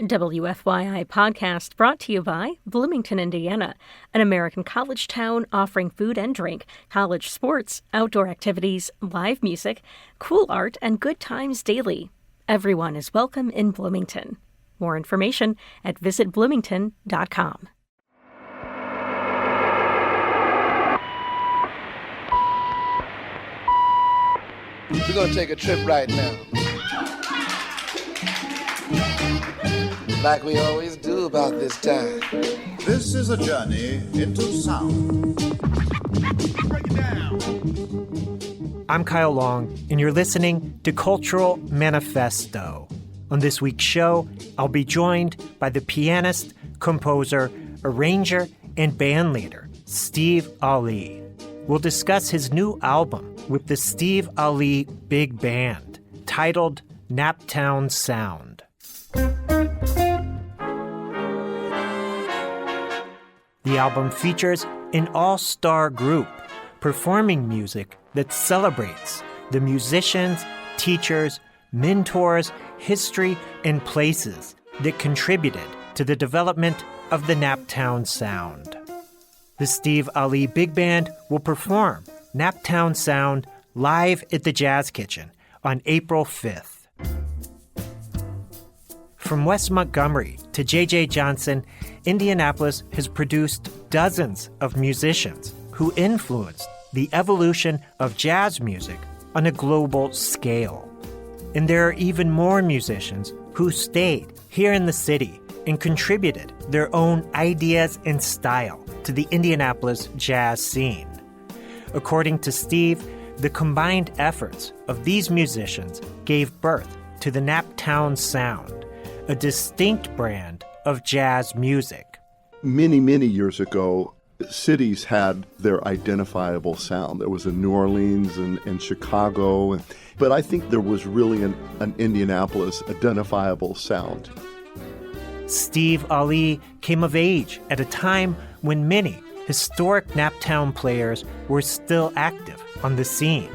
WFYI podcast brought to you by Bloomington, Indiana, an American college town offering food and drink, college sports, outdoor activities, live music, cool art, and good times daily. Everyone is welcome in Bloomington. More information at visitbloomington.com. We're going to take a trip right now. Like we always do about this time. This is a journey into sound. Break it down. I'm Kyle Long, and you're listening to Cultural Manifesto. On this week's show, I'll be joined by the pianist, composer, arranger, and bandleader, Steve Allee. We'll discuss his new album with the Steve Allee Big Band, titled Naptown Sound. The album features an all-star group performing music that celebrates the musicians, teachers, mentors, history, and places that contributed to the development of the Naptown Sound. The Steve Allee Big Band will perform Naptown Sound live at the Jazz Kitchen on April 5th. From West Montgomery to J.J. Johnson, Indianapolis has produced dozens of musicians who influenced the evolution of jazz music on a global scale. And there are even more musicians who stayed here in the city and contributed their own ideas and style to the Indianapolis jazz scene. According to Steve, the combined efforts of these musicians gave birth to the Naptown Sound, a distinct brand of jazz music. Many, many years ago, cities had their identifiable sound. There was in New Orleans and Chicago, but I think there was really an Indianapolis identifiable sound. Steve Allee came of age at a time when many historic Naptown players were still active on the scene.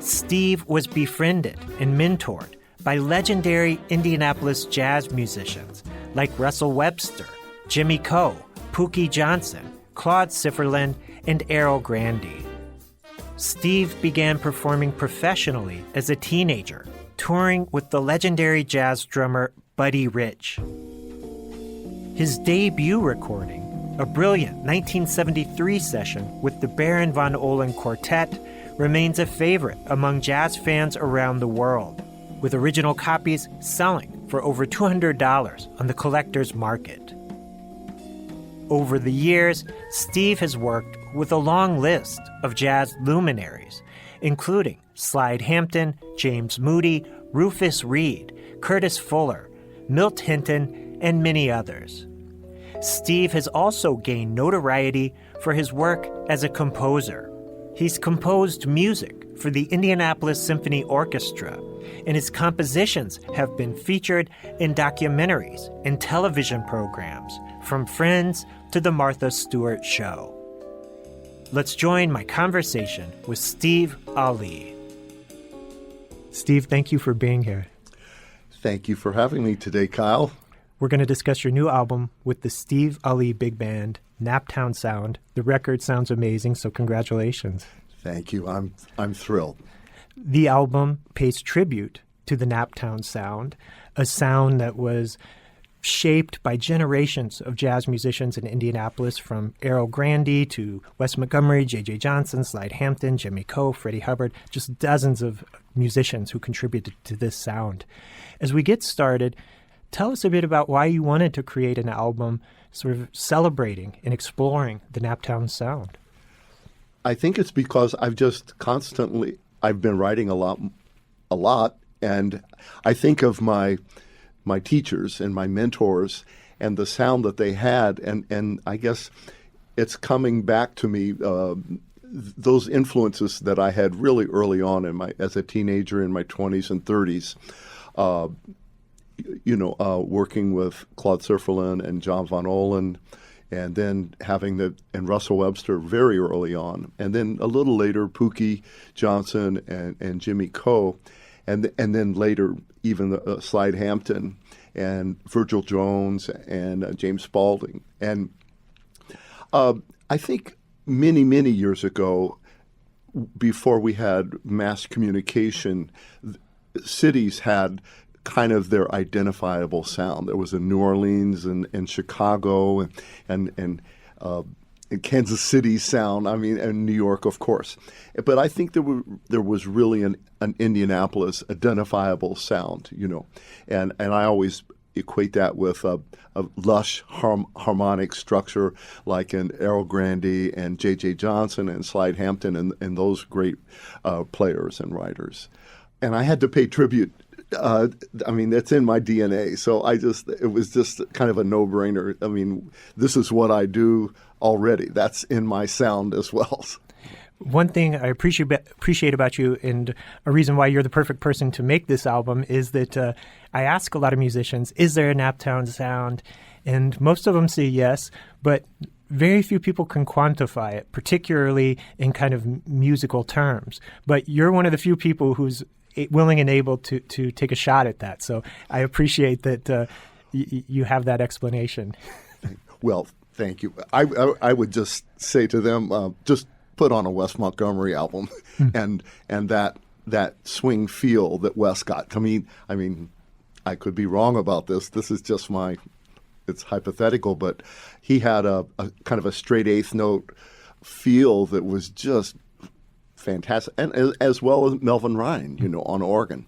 Steve was befriended and mentored by legendary Indianapolis jazz musicians like Russell Webster, Jimmy Coe, Pookie Johnson, Claude Sifferlen, and Errol Grandy. Steve began performing professionally as a teenager, touring with the legendary jazz drummer Buddy Rich. His debut recording, a brilliant 1973 session with the Baron Von Ohlen Quartet, remains a favorite among jazz fans around the world, with original copies selling for over $200 on the collector's market. Over the years, Steve has worked with a long list of jazz luminaries, including Slide Hampton, James Moody, Rufus Reid, Curtis Fuller, Milt Hinton, and many others. Steve has also gained notoriety for his work as a composer. He's composed music for the Indianapolis Symphony Orchestra, and his compositions have been featured in documentaries and television programs, from Friends to The Martha Stewart Show. Let's join my conversation with Steve Allee. Steve, thank you for being here. Thank you for having me today, Kyle. We're going to discuss your new album with the Steve Allee Big Band, Naptown Sound. The record sounds amazing, so congratulations. Thank you. I'm thrilled. The album pays tribute to the Naptown Sound, a sound that was shaped by generations of jazz musicians in Indianapolis, from Errol Grandy to Wes Montgomery, J.J. Johnson, Slide Hampton, Jimmy Coe, Freddie Hubbard, just dozens of musicians who contributed to this sound. As we get started, tell us a bit about why you wanted to create an album sort of celebrating and exploring the Naptown Sound. I think it's because I've been writing a lot, and I think of my teachers and my mentors and the sound that they had, and I guess it's coming back to me, those influences that I had really early on as a teenager in my 20s and 30s. Working with Claude Sifferlen and John Von Ohlen, and then and Russell Webster very early on, and then a little later Pookie Johnson and Jimmy Coe, and then later even Slide Hampton, and Virgil Jones and James Spaulding. And I think many years ago, before we had mass communication, cities had kind of their identifiable sound. There was a New Orleans and Chicago and Kansas City sound. I mean, and New York, of course. But I think there was really an Indianapolis identifiable sound, you know, and I always equate that with a lush harmonic structure like in Errol, Grandy and J.J. Johnson and Slide Hampton and those great players and writers. And I had to pay tribute. I mean, that's in my DNA. So it was just kind of a no-brainer. I mean, this is what I do already. That's in my sound as well. One thing I appreciate about you, and a reason why you're the perfect person to make this album, is that I ask a lot of musicians, is there a Naptown sound? And most of them say yes, but very few people can quantify it, particularly in kind of musical terms. But you're one of the few people who's willing and able to take a shot at that. So I appreciate that you have that explanation. Well, thank you. I would just say to them, just put on a Wes Montgomery album, and that swing feel that Wes got. I mean, I could be wrong about this. This is just it's hypothetical, but he had a kind of a straight eighth note feel that was just fantastic, and as well as Melvin Ryan, you know, on organ.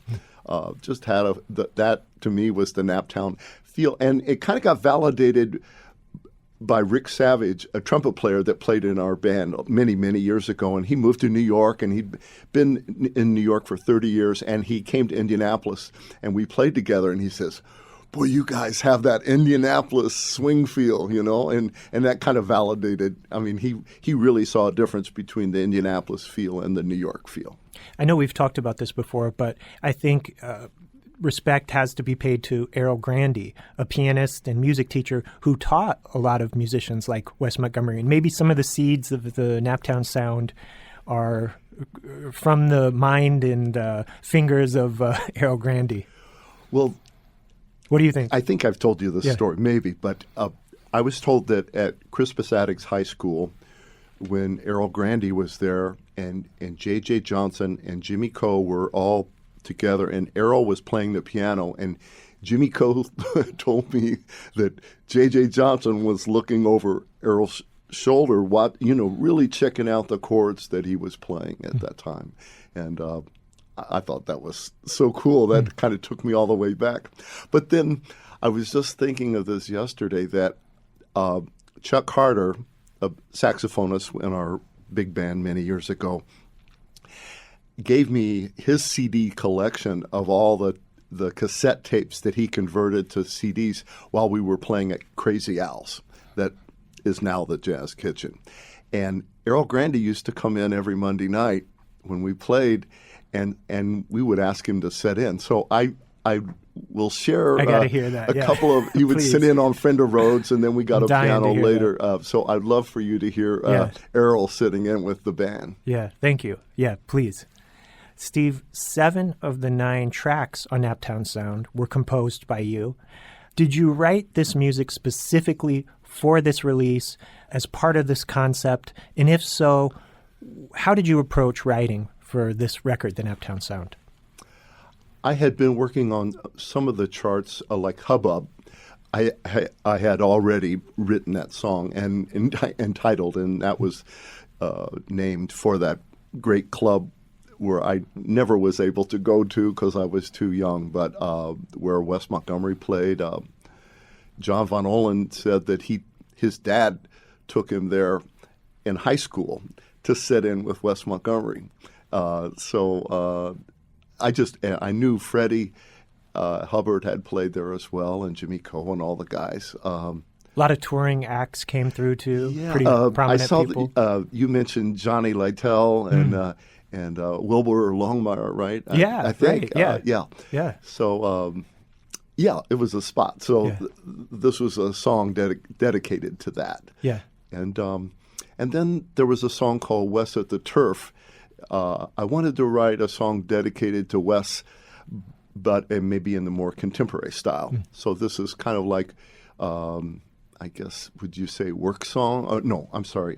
Just had that to me was the Naptown feel, and it kind of got validated by Rick Savage, a trumpet player that played in our band many years ago, and he moved to New York, and he'd been in New York for 30 years, and he came to Indianapolis, and we played together, and he says, boy, you guys have that Indianapolis swing feel, you know, and that kind of validated. I mean, he really saw a difference between the Indianapolis feel and the New York feel. I know we've talked about this before, but I think respect has to be paid to Errol Grandy, a pianist and music teacher who taught a lot of musicians like Wes Montgomery. And maybe some of the seeds of the Naptown Sound are from the mind and fingers of Errol Grandy. Well, what do you think? I think I've told you this story, maybe, but I was told that at Crispus Attucks High School, when Errol Grandy was there and J.J. Johnson and Jimmy Coe were all together, and Errol was playing the piano, and Jimmy Coe told me that J.J. Johnson was looking over Errol's shoulder, really checking out the chords that he was playing at that time. And I thought that was so cool. That kind of took me all the way back. But then I was just thinking of this yesterday, that Chuck Carter, a saxophonist in our big band many years ago, gave me his CD collection of all the cassette tapes that he converted to CDs while we were playing at Crazy Al's, that is now the Jazz Kitchen. And Errol Grandy used to come in every Monday night when we played, and we would ask him to set in. So I will share I gotta hear that. a couple of, he would sit in on Fender Rhodes, and then we got a piano later. So I'd love for you to hear Errol sitting in with the band. Yeah, thank you. Yeah, please. Steve, 7 of the 9 tracks on Naptown Sound were composed by you. Did you write this music specifically for this release as part of this concept? And if so, how did you approach writing for this record, the Naptown Sound? I had been working on some of the charts like Hubbub. I had already written that song and entitled, and that was named for that great club where I never was able to go to because I was too young, but where Wes Montgomery played. John Von Ohlen said that his dad took him there in high school to sit in with Wes Montgomery. So I knew Freddie Hubbard had played there as well, and Jimmy Coe and all the guys. A lot of touring acts came through too. Yeah, pretty prominent I saw people. You mentioned Johnny Lytle and Wilbur Longmire, right? Yeah, I think. Right. Yeah. So, it was a spot. So this was a song dedicated to that. Yeah. And then there was a song called Wes at the Turf. I wanted to write a song dedicated to Wes but it may be in the more contemporary style. So this is kind of like, I guess, would you say work song? No, I'm sorry.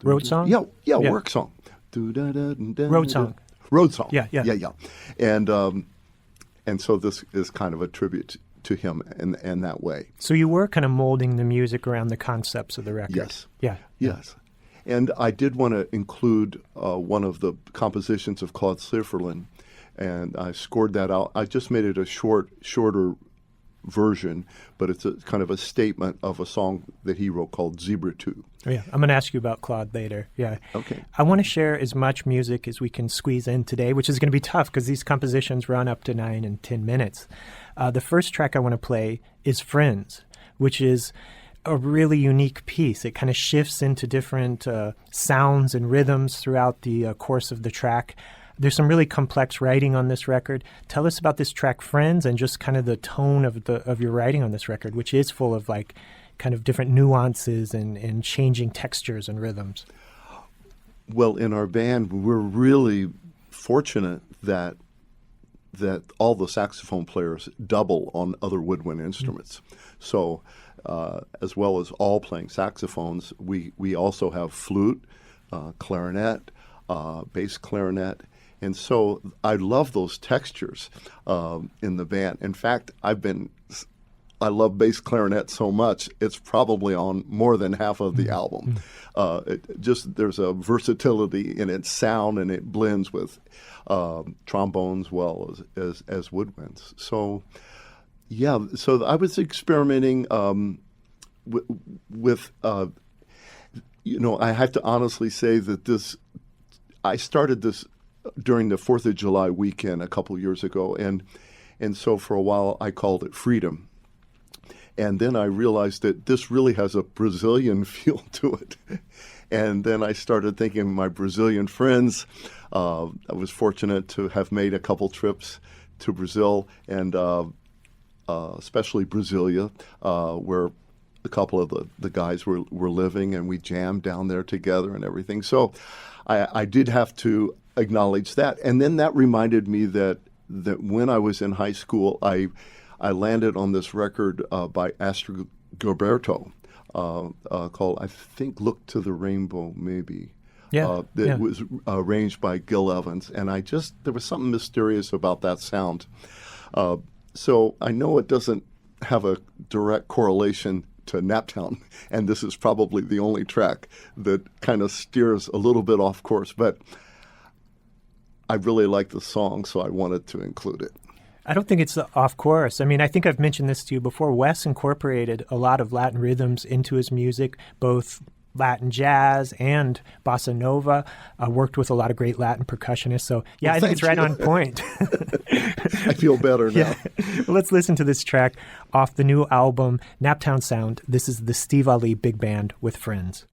Road song? Yeah, work song. Road song. Road song. Yeah. And so this is kind of a tribute to him in that way. So you were kind of molding the music around the concepts of the record. Yes. Yeah. Yes. And I did want to include one of the compositions of Claude Sifferlen, and I scored that out. I just made it a shorter version, but it's a kind of a statement of a song that he wrote called Zebra 2. Oh, yeah. I'm going to ask you about Claude later. Yeah. Okay. I want to share as much music as we can squeeze in today, which is going to be tough because these compositions run up to 9 and 10 minutes. The first track I want to play is Friends, which is a really unique piece. It kind of shifts into different sounds and rhythms throughout the course of the track. There's some really complex writing on this record. Tell us about this track, Friends, and just kind of the tone of your writing on this record, which is full of like kind of different nuances and changing textures and rhythms. Well, in our band, we're really fortunate that all the saxophone players double on other woodwind instruments. So as well as all playing saxophones, we also have flute, clarinet, bass clarinet. And so I love those textures in the band. In fact, I love bass clarinet so much, it's probably on more than half of the album. There's a versatility in its sound, and it blends with trombones well as woodwinds. So, yeah, so I was experimenting with I have to honestly say that I started this during the 4th of July weekend a couple years ago, and so for a while I called it Freedom. And then I realized that this really has a Brazilian feel to it. And then I started thinking of my Brazilian friends. I was fortunate to have made a couple trips to Brazil, and especially Brasilia, where a couple of the guys were living, and we jammed down there together and everything. So I did have to acknowledge that. And then that reminded me that when I was in high school, I landed on this record by Astrid Gilberto called, I think, Look to the Rainbow, maybe. That was arranged by Gil Evans. And there was something mysterious about that sound. So I know it doesn't have a direct correlation to Naptown, and this is probably the only track that kind of steers a little bit off course, but I really like the song, so I wanted to include it. I don't think it's off course. I mean, I think I've mentioned this to you before. Wes incorporated a lot of Latin rhythms into his music, both Latin jazz and bossa nova. Worked with a lot of great Latin percussionists. So, yeah, I think it's right on point. I feel better now. Well, let's listen to this track off the new album, Naptown Sound. This is the Steve Allee Big Band with Friends.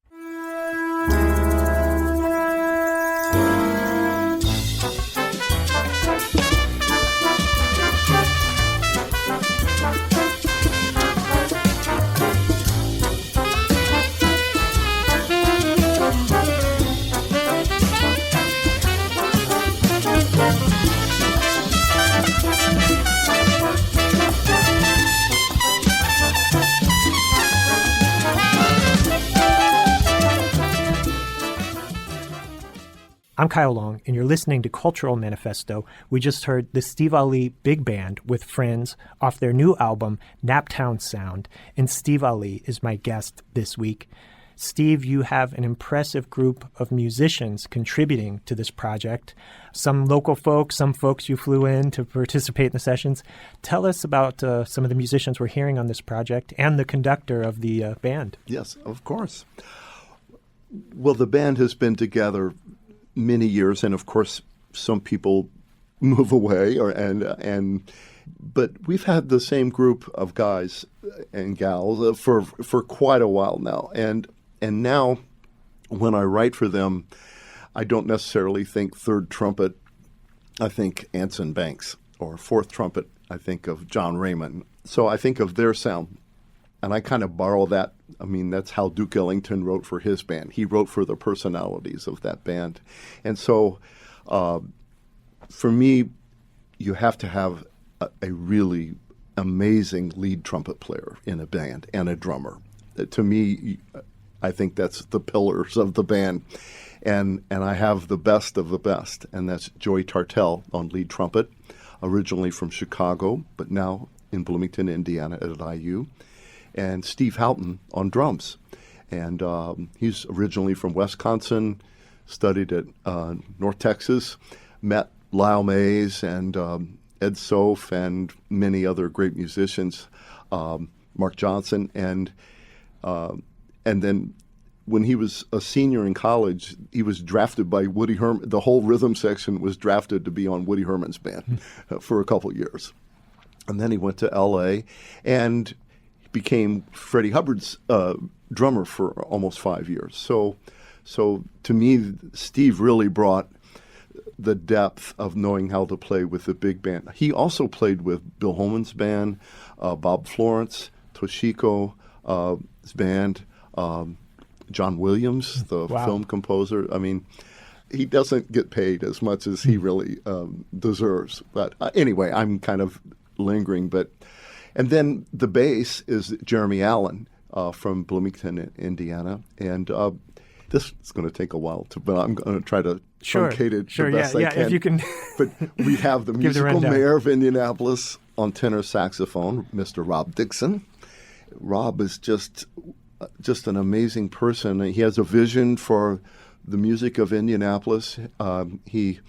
I'm Kyle Long, and you're listening to Cultural Manifesto. We just heard the Steve Allee Big Band with Friends off their new album, Naptown Sound, and Steve Allee is my guest this week. Steve, you have an impressive group of musicians contributing to this project. Some local folks, some folks you flew in to participate in the sessions. Tell us about some of the musicians we're hearing on this project and the conductor of the band. Yes, of course. Well, the band has been together many years, and of course, some people move away, but we've had the same group of guys and gals for quite a while now, and now when I write for them, I don't necessarily think third trumpet. I think Anson Banks, or fourth trumpet. I think of John Raymond. So I think of their sound, and I kind of borrow that. I mean, that's how Duke Ellington wrote for his band. He wrote for the personalities of that band. And so for me, you have to have a really amazing lead trumpet player in a band and a drummer. To me, I think that's the pillars of the band. And I have the best of the best, and that's Joey Tartell on lead trumpet, originally from Chicago, but now in Bloomington, Indiana at IU, and Steve Houghton on drums. And he's originally from Wisconsin, studied at North Texas, met Lyle Mays and Ed Soph and many other great musicians, Mark Johnson, and then when he was a senior in college, he was drafted by Woody Herman. The whole rhythm section was drafted to be on Woody Herman's band for a couple years. And then he went to L.A. and became Freddie Hubbard's drummer for almost 5 years. So to me, Steve really brought the depth of knowing how to play with the big band. He also played with Bill Holman's band, Bob Florence, Toshiko's band, John Williams, the film composer. I mean, he doesn't get paid as much as he really deserves. But anyway, I'm kind of lingering. And then the bass is Jeremy Allen from Bloomington, Indiana. And this is going to take a while, but I'm going to try to truncate it the best I can. If you can. But we have the musical mayor of Indianapolis on tenor saxophone, Mr. Rob Dixon. Rob is just an amazing person. He has a vision for the music of Indianapolis. He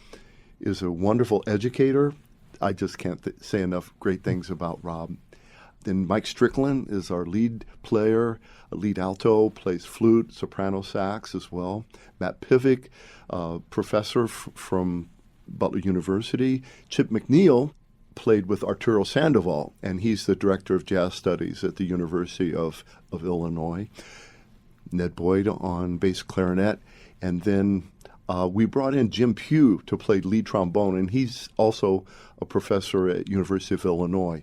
is a wonderful educator. I just can't say enough great things about Rob. Then Mike Strickland is our lead player, a lead alto, plays flute, soprano sax as well. Matt Pivick, professor from Butler University. Chip McNeil played with Arturo Sandoval, and he's the director of jazz studies at the University of Illinois. Ned Boyd on bass clarinet. And then we brought in Jim Pugh to play lead trombone, and he's also a professor at University of Illinois.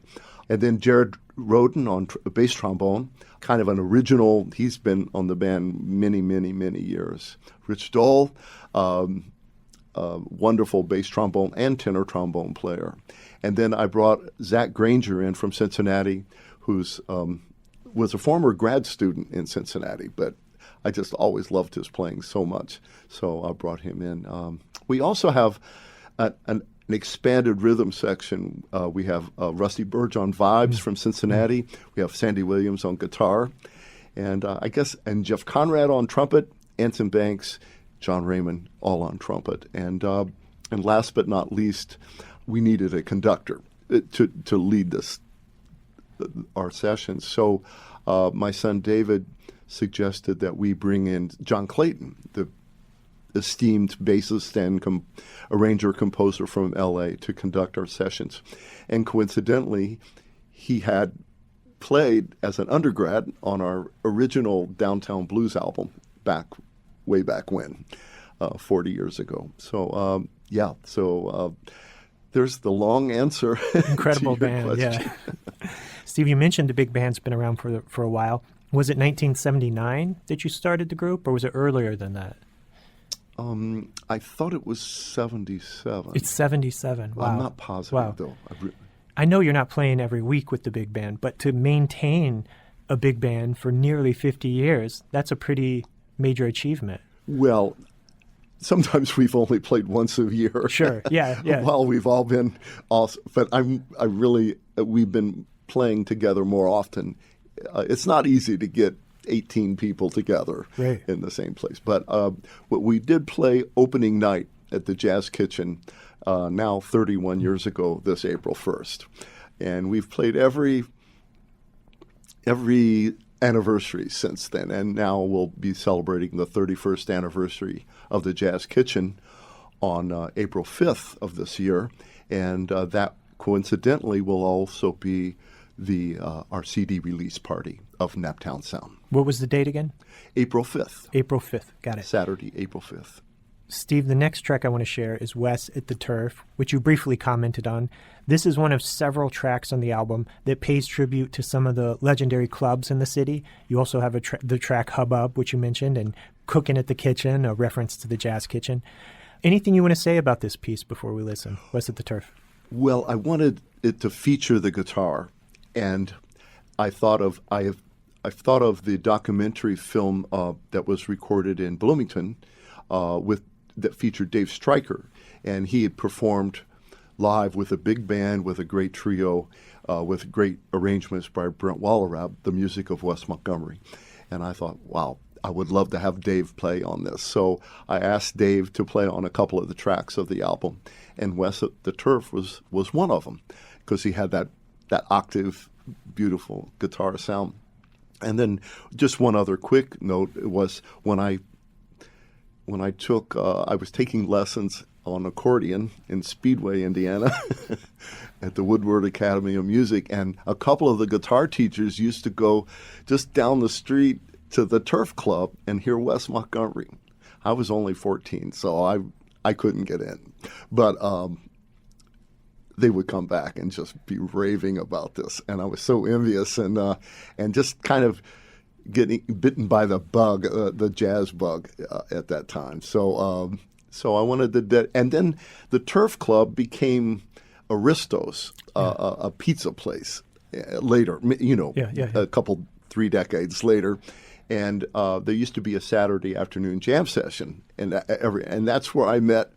And then Jared Roden on bass trombone, kind of an original. He's been on the band many, many, many years. Rich Dole, wonderful bass trombone and tenor trombone player. And then I brought Zach Granger in from Cincinnati, who's was a former grad student in Cincinnati, but I just always loved his playing so much, so I brought him in. We also have an expanded rhythm section. We have Rusty Burge on vibes from Cincinnati. We have Sandy Williams on guitar, and and Jeff Conrad on trumpet, Anson Banks, John Raymond all on trumpet, and last but not least, we needed a conductor to lead our sessions. So my son David suggested that we bring in John Clayton, the esteemed bassist and arranger-composer from L.A., to conduct our sessions. And coincidentally, he had played as an undergrad on our original Downtown Blues album way back when, 40 years ago. So, there's the long answer. Incredible to your band, question. yeah. Steve, you mentioned the big band's been around for a while. Was it 1979 that you started the group, or was it earlier than that? I thought it was 77. It's 77. Wow. I'm not positive, though. I know you're not playing every week with the big band, but to maintain a big band for nearly 50 years, that's a pretty major achievement. Well, sometimes we've only played once a year. Sure, yeah. While we've all been awesome. But we've been playing together more often. It's not easy to get 18 people together in the same place. But we did play opening night at the Jazz Kitchen now 31 years ago, this April 1st. And we've played every anniversary since then. And now we'll be celebrating the 31st anniversary of the Jazz Kitchen on April 5th of this year. And that coincidentally will also be our CD release party of Naptown Sound. What was the date again? April 5th. April 5th. Got it. Saturday, April 5th. Steve, the next track I want to share is Wes at the Turf, which you briefly commented on. This is one of several tracks on the album that pays tribute to some of the legendary clubs in the city. You also have the track Hubbub, which you mentioned, and Cooking at the Kitchen, a reference to the Jazz Kitchen. Anything you want to say about this piece before we listen? Wes at the Turf. Well, I wanted it to feature the guitar, and I've thought of the documentary film that was recorded in Bloomington that featured Dave Stryker, and he had performed live with a big band, with a great trio, with great arrangements by Brent Wallerab, the music of Wes Montgomery. And I thought, wow, I would love to have Dave play on this. So I asked Dave to play on a couple of the tracks of the album, and Wes at the Turf was one of them, because he had that octave, beautiful guitar sound. And then just one other quick note was when I was taking lessons on accordion in Speedway, Indiana, at the Woodward Academy of Music, and a couple of the guitar teachers used to go just down the street to the Turf Club and hear Wes Montgomery. I was only 14, so I couldn't get in, but they would come back and just be raving about this, and I was so envious and just kind of getting bitten by the bug, the jazz bug at that time. So I wanted to, and then the Turf Club became Aristo's, a pizza place later. A couple 3 decades later, and there used to be a Saturday afternoon jam session, and that's where I met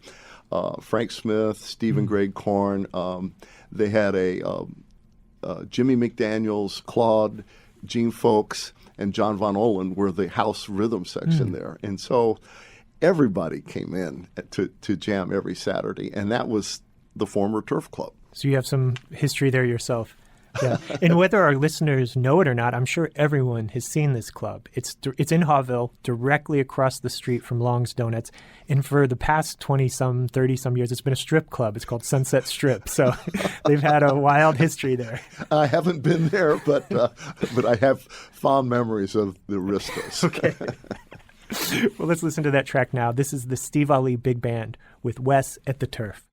Frank Smith, Stephen Greg Korn. They had a Jimmy McDaniels, Claude, Gene Folks, and John Von Ohlen were the house rhythm section there. And so everybody came in to jam every Saturday, and that was the former Turf Club. So you have some history there yourself. Yeah. And whether our listeners know it or not, I'm sure everyone has seen this club. It's in Hawville, directly across the street from Long's Donuts. And for the past 20-some, 30-some years, it's been a strip club. It's called Sunset Strip. So they've had a wild history there. I haven't been there, but I have fond memories of the Aristos. Okay. Well, let's listen to that track now. This is the Steve Allee Big Band with Wes at the Turf.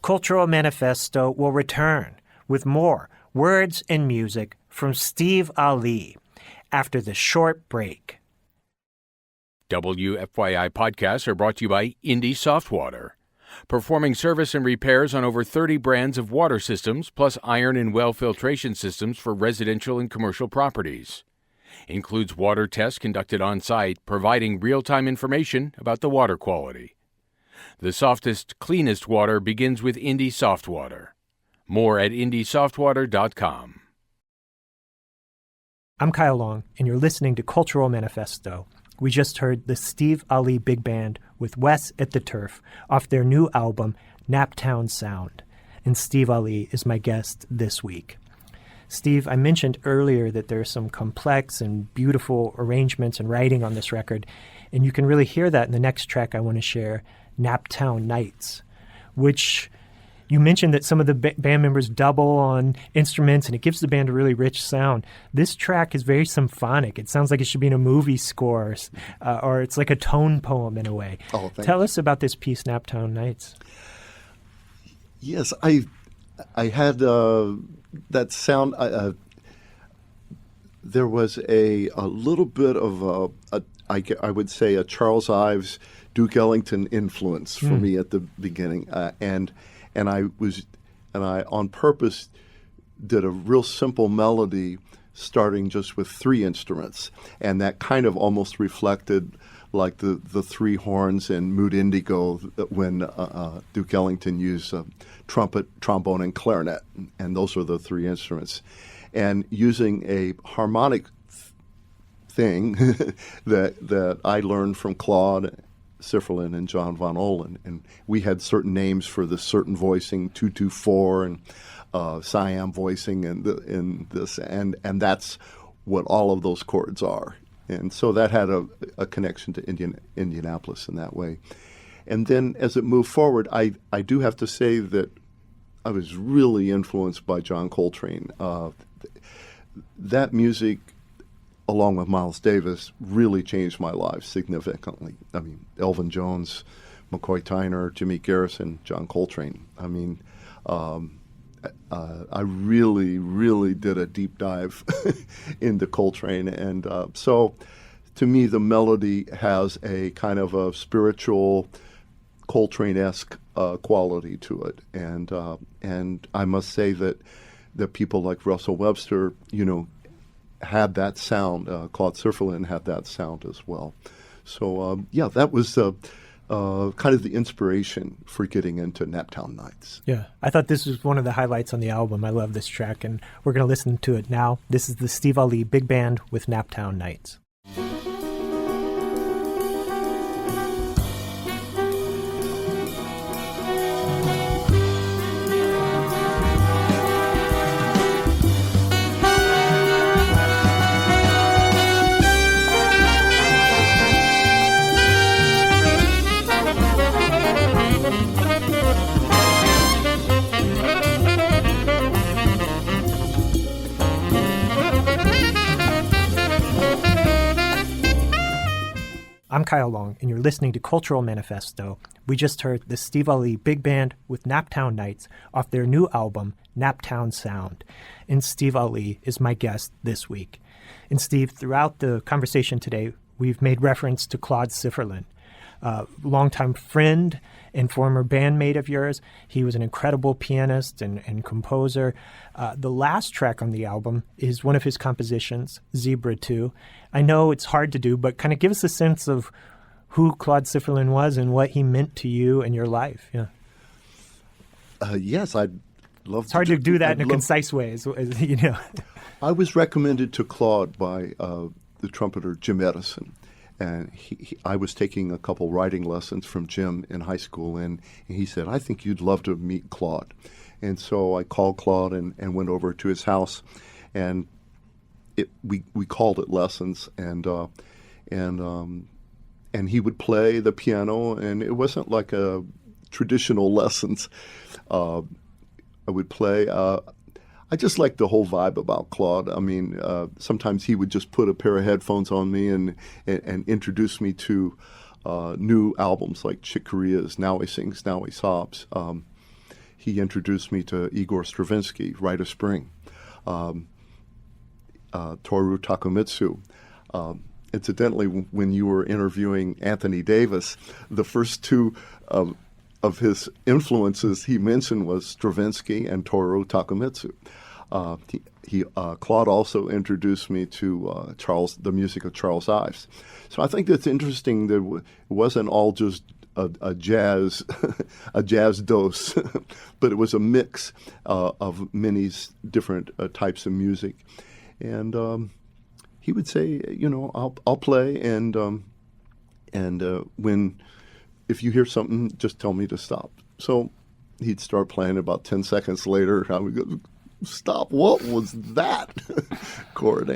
Cultural Manifesto will return with more words and music from Steve Allee after the short break. WFYI podcasts are brought to you by Indy Softwater, performing service and repairs on over 30 brands of water systems, plus iron and well filtration systems for residential and commercial properties. Includes water tests conducted on site, providing real-time information about the water quality. The softest, cleanest water begins with Indy Softwater. More at indysoftwater.com. I'm Kyle Long, and you're listening to Cultural Manifesto. We just heard the Steve Allee Big Band with Wes at the Turf off their new album, Naptown Sound. And Steve Allee is my guest this week. Steve, I mentioned earlier that there are some complex and beautiful arrangements and writing on this record, and you can really hear that in the next track I want to share, Naptown Nights, which you mentioned that some of the band members double on instruments, and it gives the band a really rich sound. This track is very symphonic. It sounds like it should be in a movie score, or it's like a tone poem in a way. Oh, Tell us about this piece, Naptown Nights. Yes, I had that sound. There was a little bit of I would say a Charles Ives, Duke Ellington influence for me at the beginning, and I on purpose did a real simple melody, starting just with 3 instruments, and that kind of almost reflected like the 3 horns in Mood Indigo when Duke Ellington used trumpet, trombone, and clarinet, and those are the 3 instruments, and using a harmonic thing that I learned from Claude, Sifferlen, and John Von Ohlen, and we had certain names for the certain voicing, 2-2-4 and Siam voicing, and this, and that's what all of those chords are, and so that had a connection to Indianapolis in that way, And then as it moved forward, I do have to say that I was really influenced by John Coltrane. That music, along with Miles Davis, really changed my life significantly. I mean, Elvin Jones, McCoy Tyner, Jimmy Garrison, John Coltrane. I mean, I really, really did a deep dive into Coltrane. And so to me, the melody has a kind of a spiritual Coltrane-esque quality to it. And I must say that people like Russell Webster, had that sound. Claude Sifferlen had that sound as well. So, that was kind of the inspiration for getting into Naptown Nights. Yeah, I thought this was one of the highlights on the album. I love this track, and we're going to listen to it now. This is the Steve Allee Big Band with Naptown Nights. I'm Kyle Long, and you're listening to Cultural Manifesto. We just heard the Steve Allee Big Band with Naptown Nights off their new album, Naptown Sound. And Steve Allee is my guest this week. And Steve, throughout the conversation today, we've made reference to Claude Sifferlen, a longtime friend and former bandmate of yours. He was an incredible pianist and composer. The last track on the album is one of his compositions, Zebra 2. I know it's hard to do, but kind of give us a sense of who Claude Sifferlen was and what he meant to you and your life. Yeah. Yes, I'd love to. It's hard to do that in a concise way, as I was recommended to Claude by the trumpeter Jim Edison. And I was taking a couple writing lessons from Jim in high school, and he said, I think you'd love to meet Claude. And so I called Claude and went over to his house, and we called it lessons, and he would play the piano, and it wasn't like a traditional lessons. I would play. I just liked the whole vibe about Claude. I mean, sometimes he would just put a pair of headphones on me and introduce me to new albums like Chick Corea's Now He Sings, Now He Sobs. He introduced me to Igor Stravinsky, Rite of Spring, Toru Takemitsu. Incidentally, when you were interviewing Anthony Davis, the first two of his influences he mentioned was Stravinsky and Toru Takemitsu. Claude also introduced me to the music of Charles Ives. So I think that's interesting that it wasn't all just a jazz a jazz dose, but it was a mix of many different types of music. And he would say, I'll play, and if you hear something, just tell me to stop. So he'd start playing. About 10 seconds later, I would go, stop, what was that chord?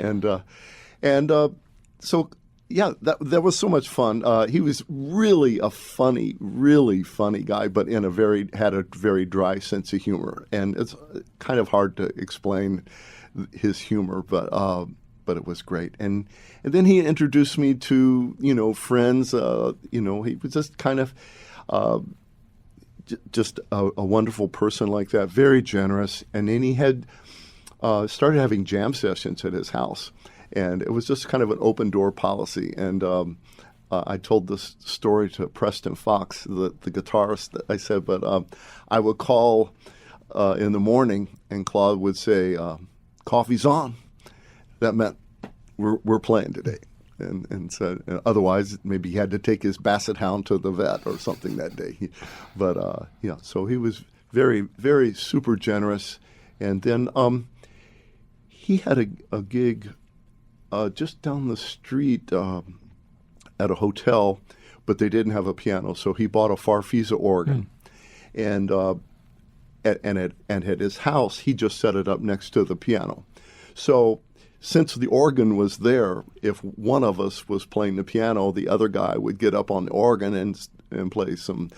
So, yeah, that was so much fun. He was really a really funny guy, but had a very dry sense of humor. And it's kind of hard to explain his humor, but it was great. And then he introduced me to, friends. He was just kind of just a wonderful person like that, very generous. And then he had started having jam sessions at his house. And it was just kind of an open door policy. And I told this story to Preston Fox, the guitarist. I said, but I would call in the morning, and Claude would say, coffee's on. That meant we're playing today. And so otherwise, maybe he had to take his basset hound to the vet or something that day. But so he was very, very super generous. And then he had a gig just down the street at a hotel, but they didn't have a piano, so he bought a Farfisa organ. And at his house, he just set it up next to the piano. So since the organ was there, if one of us was playing the piano, the other guy would get up on the organ and play some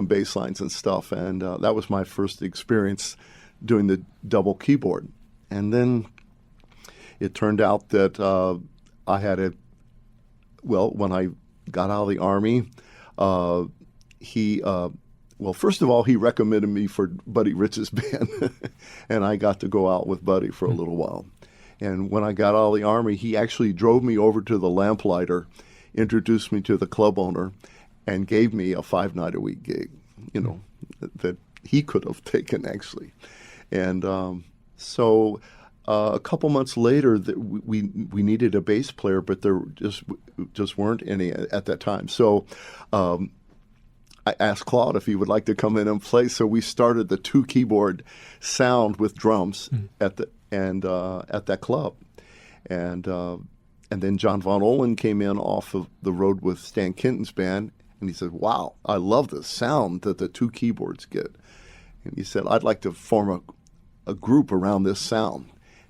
bass lines and stuff. And that was my first experience doing the double keyboard. And then it turned out that I had when I got out of the Army, first of all, he recommended me for Buddy Rich's band, and I got to go out with Buddy for a little while. And when I got out of the Army, he actually drove me over to the Lamplighter, introduced me to the club owner, and gave me a 5-night-a-week gig, that he could have taken, actually. And so a couple months later, we needed a bass player, but there just weren't any at that time. So I asked Claude if he would like to come in and play. So we started the 2-keyboard sound with drums at that club, and then John Von Ohlen came in off of the road with Stan Kenton's band, and he said, "Wow, I love the sound that the 2 keyboards get." And he said, "I'd like to form a group around this sound."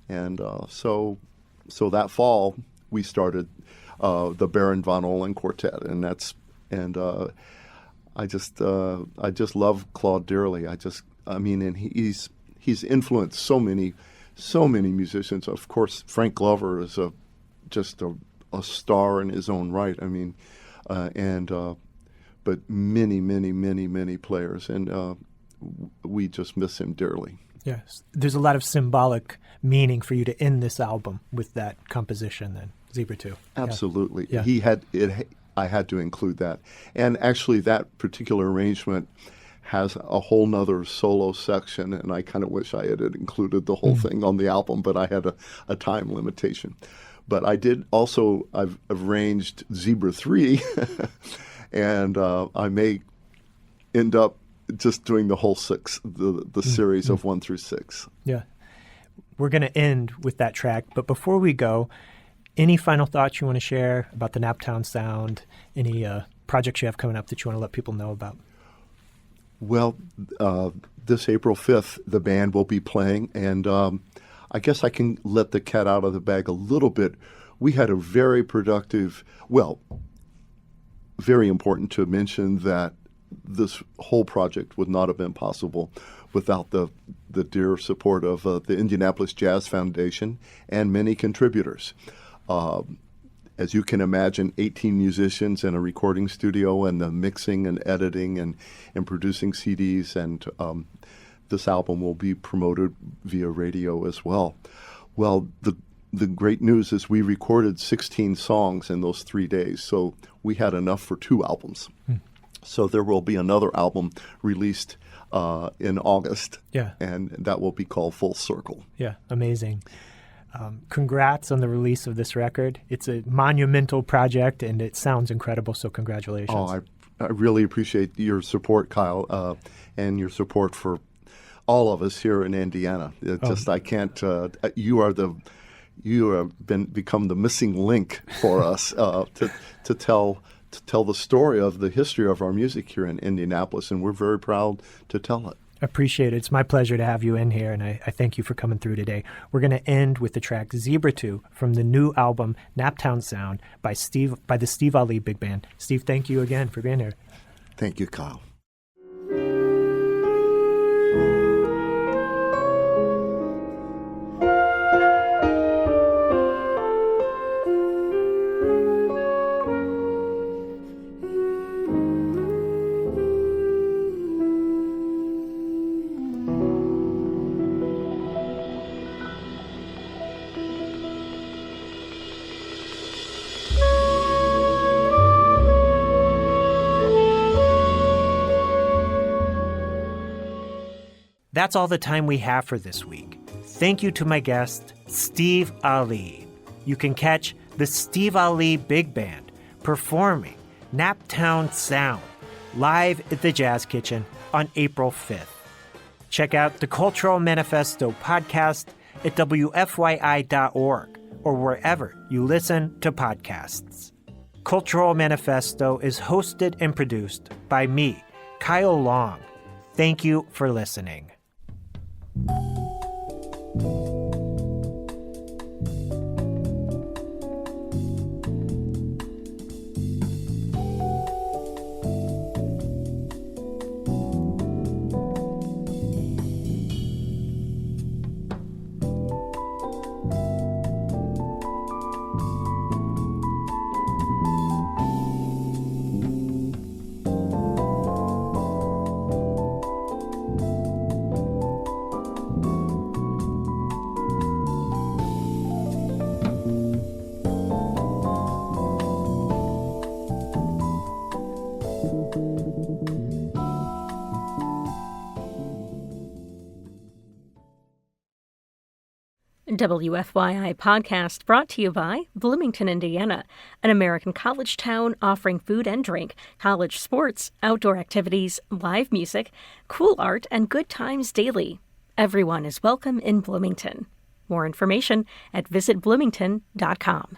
And so that fall we started the Baron Von Ohlen Quartet, and I just love Claude dearly. And he's influenced so many musicians. Of course, Frank Glover is just a star in his own right. But many players, and we just miss him dearly. Yes, there's a lot of symbolic meaning for you to end this album with that composition. Then Zebra 2. Absolutely, Yeah. He had it. I had to include that, and actually, that particular arrangement has a whole nother solo section, and I kind of wish I had included the whole thing on the album, but I had a time limitation. But I did also, I've arranged Zebra 3, and I may end up just doing the whole 6, the series of 1 through 6. Yeah. We're going to end with that track, but before we go, any final thoughts you want to share about the Naptown Sound? Any projects you have coming up that you want to let people know about? Well, this April 5th, the band will be playing, and I guess I can let the cat out of the bag a little bit. We had a very productive, very important to mention that this whole project would not have been possible without the dear support of the Indianapolis Jazz Foundation and many contributors. As you can imagine, 18 musicians in a recording studio, and the mixing and editing and producing CDs, and this album will be promoted via radio as well. Well, the great news is we recorded 16 songs in those 3 days, so we had enough for 2 albums. So there will be another album released in August, and that will be called Full Circle. Yeah, amazing. Congrats on the release of this record. It's a monumental project, and it sounds incredible, so congratulations. Oh, I really appreciate your support, Kyle, and your support for all of us here in Indiana. I can't. You have become the missing link for us to tell the story of the history of our music here in Indianapolis, and we're very proud to tell it. Appreciate it. It's my pleasure to have you in here, and I thank you for coming through today. We're going to end with the track Zebra 2 from the new album Naptown Sound by the Steve Allee Big Band. Steve, thank you again for being here. Thank you, Kyle. That's all the time we have for this week. Thank you to my guest, Steve Allee. You can catch the Steve Allee Big Band performing Naptown Sound live at the Jazz Kitchen on April 5th. Check out the Cultural Manifesto podcast at WFYI.org or wherever you listen to podcasts. Cultural Manifesto is hosted and produced by me, Kyle Long. Thank you for listening. WFYI podcast brought to you by Bloomington, Indiana, an American college town offering food and drink, college sports, outdoor activities, live music, cool art, and good times daily. Everyone is welcome in Bloomington. More information at visitbloomington.com.